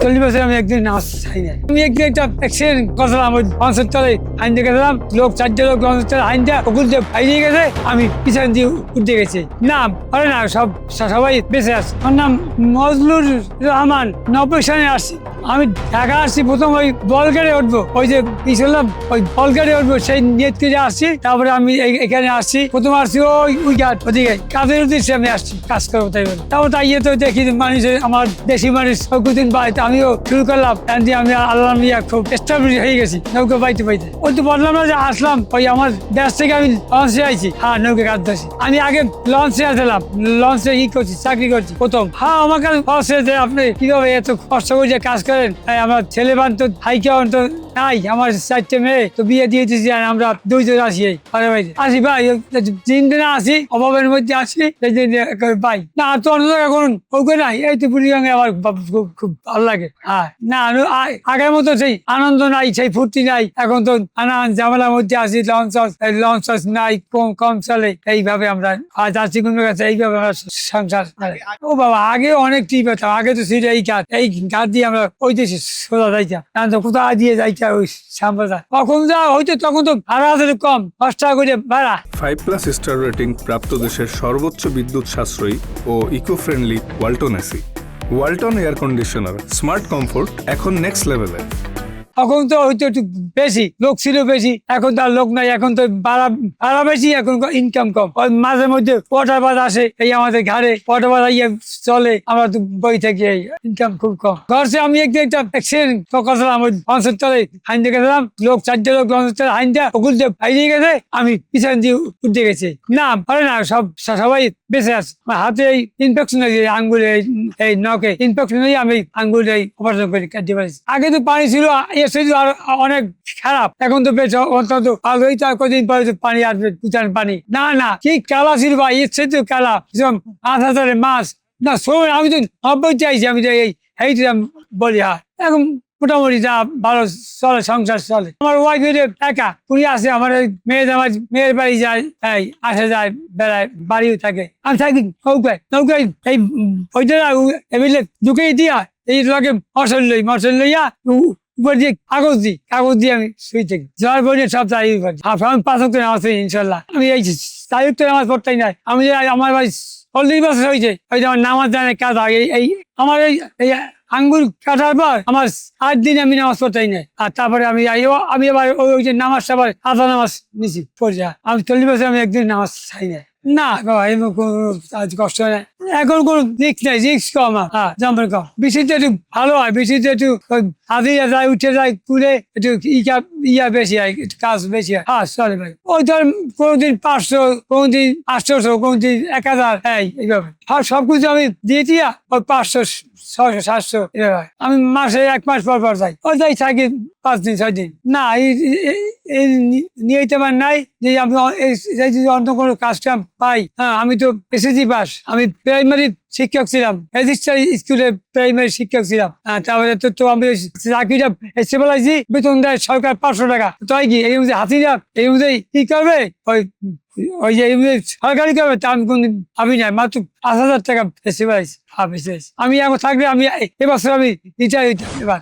40 বছর আমি একদিন নামাজ চাই না। আমি একদিন একটা অ্যাক্সিডেন্ট করলাম, ওই লঞ্চের তলে হাইন দিয়ে গেছিলাম, লোক 4 লোক লঞ্চের তলে হাইন দিয়ে পুকুর দিয়ে হারিয়ে গেছে, আমি পিছন দিয়ে উঠে গেছি। না পারে না, সবাই বেঁচে আছে। আমার নাম মজলুর রহমান, 90 সালে আসছি। আমি ঢাকা আসছি, প্রথম ওই বলগাড়ে উঠবো, ওই যে পিছলাম ওই বলগাড়ে উঠবো সেই নিয়ত করে আসছি। তারপরে আমি এখানে আসছি, প্রথম আসছি ওই ঘাট ওদিকে কাজের উদ্দেশ্যে আমি আসছি কাজ করবো। তারপর তাই তো দেখি মানুষের, আমার দেশি মানুষ কিছুদিন বাড়িতে আমিও শুরু করলাম। আমি আল্লাহ মিয়া খুব এস্টাবলিশ হয়ে গেছি নৌকা বাইতে বাইতে। ওই তো বললাম না যে আসলাম, ওই আমার দেশ থেকে আমি লঞ্চে আইছি। হ্যাঁ, নৌকা কাজ ধরছি। আমি আগে লঞ্চে আসলাম, লঞ্চে করছি, চাকরি করছি প্রথম। হ্যাঁ, আমার কাছে খরচ হয়েছে, আপনি কিভাবে এত কষ্ট করে কাজ করেন? আমার ছেলে বান তো হাইকে তো নাই, আমার 4টে মেয়ে তো বিয়ে দিয়ে দিয়েছি। আর আমরা 2 জন আসি আসি ভাই, 3 দিনে আসি, অভাবের মধ্যে আসি ভাই। না তো অন্য জায়গায় করুন ওকে নাই, এই তো বুড়িগঙ্গে আমার খুব ভালো লাগে। হ্যাঁ, না আগের মতো সেই আনন্দ নাই, সেই ফুর্তি নাই। এখন তো নানান ঝামেলার মধ্যে আসি, লঞ্চ নাই, কম চলে। এইভাবে আমরা যাচ্ছি কোনো কাছে, এইভাবে আমরা সংসার। ও বাবা, আগে অনেক টিপ পেতাম। আগে তো ছিল এই গাছ দিয়ে আমরা ওই দেশে সোজা যাইতাম, তো কোথায় দিয়ে যাইতাম ওই সাম্প্রদায়। কখন যা হইতো তখন তো ভাড়া আছে কম, 10 টাকা করে ভাড়া। 5+ স্টার রেটিং প্রাপ্ত দেশের সর্বোচ্চ বিদ্যুৎ সাশ্রয়ী ও eco friendly Walton AC. Walton air conditioner, smart comfort এখন নেক্সট লেভেলে। তখন তো হয়তো একটু বেশি লোক ছিল, বেশি। এখন তো আর লোক নাই, এখন তো ভাড়া বেশি, এখন ইনকাম কম। ওই মাঝে মধ্যে ওয়াটার বাস আসে, এই আমাদের ঘাড়ে ওয়াটার বাস চলে, আমরা তো বই থাকি, ইনকাম খুব কম। ঘরে আমি একদিন একটা অ্যাক্সিডেন্ট করলাম, ওই লঞ্চের তলে হাইন দিয়ে গেছিলাম, লোক 4 লোক লঞ্চের তলে হাইন দিয়ে পুকুর দিয়ে হারিয়ে গেছে, আমি পিছন দিয়ে উঠে গেছি। না পারে না, সবাই বেঁচে আছে। আমার হাতে এই ইনফেকশন হয়েছে, আঙ্গুলে এই নখে ইনফেকশন হয়ে আমি আঙ্গুলে অপারেশন করে কাটতে পারছি। আগে তো পানি ছিল, আর অনেক খারাপ। এখন তো বেশ অন্তত ভালোই, তার কদিন পরে পানি আসবে, পুচান পানি। না কি কালা ছিল ভাই, এর সাথে কালা 5,000 মাছ। না শোন, আমি তো 90 চাইছি, আমি তো এইটা বলি। হ্যাঁ, এখন মোটামুটি যা ভালো চলে, সংসার চলে। আমার ওয়াইফ একা পুরি আছে, আমার আমার মেয়ের বাড়ি যায়, আসে যায়, বেড়ায়, বাড়িও থাকে। আমি থাকি নৌকায় এই ওইটা এমএলএ ঢুকেই দিয়া এই লগে মশল লইয়া উপর দিয়ে কাগজ দিয়ে আমি শুই থাকি। যাওয়ার পরে সব চাই করি। আমি 5 ওয়াক্ত নামাজ পড়ি ইনশাল্লাহ। আমি এই 4 ওয়াক্ত নামাজ পড়তেই নাই। আমি আমার ভাই 40 বছর হয়েছে, ওই যে আমার নামাজ জানার কাজ আগে আমার এই আঙ্গুল কাটার পর আমার 8 দিন আমি নামাজ পড়তেই নাই। আর তারপরে আমি আবার ওই যে নামাজটা আবার আধা নামাজ নিছি পড়ে। আমি 40 বছর আমি একদিন নামাজ চাই না। না বাবা, আজ কষ্ট হয় না। এখন কোন রিক্স নাই, রিক্স কম। হ্যাঁ, জম্পের কম। বৃষ্টিতে একটু ভালো হয়, বৃষ্টিতে একটু হাতিয়ে যায়, উঠে যায়, তুলে একটু ইয়া বেশি হয়, একটু কাজ বেশি হয়। হ্যাঁ, চলে ভাই। ওই ধর কোনদিন 500, কোনদিন 800, কোনদিন 1000, এইভাবে। আর সবকিছু আমি দিয়ে দিয়া ওই 500, 600, 700 এভাবে। আমি মাসে 1 মাস পর যাই, ওই যাই থাকি 5 দিন 6 দিন। না নিয়ে আমার নাই যে আমি অন্য কোনো কাজ কাম পাই। হ্যাঁ, আমি তো এসএসসি পাস, আমি প্রাইমারি শিক্ষক ছিলাম, রেজিস্ট্রার স্কুলে প্রাইমারি শিক্ষক ছিলাম। তারপরে তো আমি চাকরিটা এসে বলাইছি, বেতন দেয় সরকার 500 টাকা। তাই কি এই অনুযায়ী হাসিনা এই অনুযায়ী কি করবে? ওই যে সরকারি করবে, তা আমি কোনদিন ভাবি নাই। মাত্র 5,000 টাকা এসে বলাইছি। আমি এখন থাকলে আমি এবছর আমি রিটায়ার হইতাম এবার।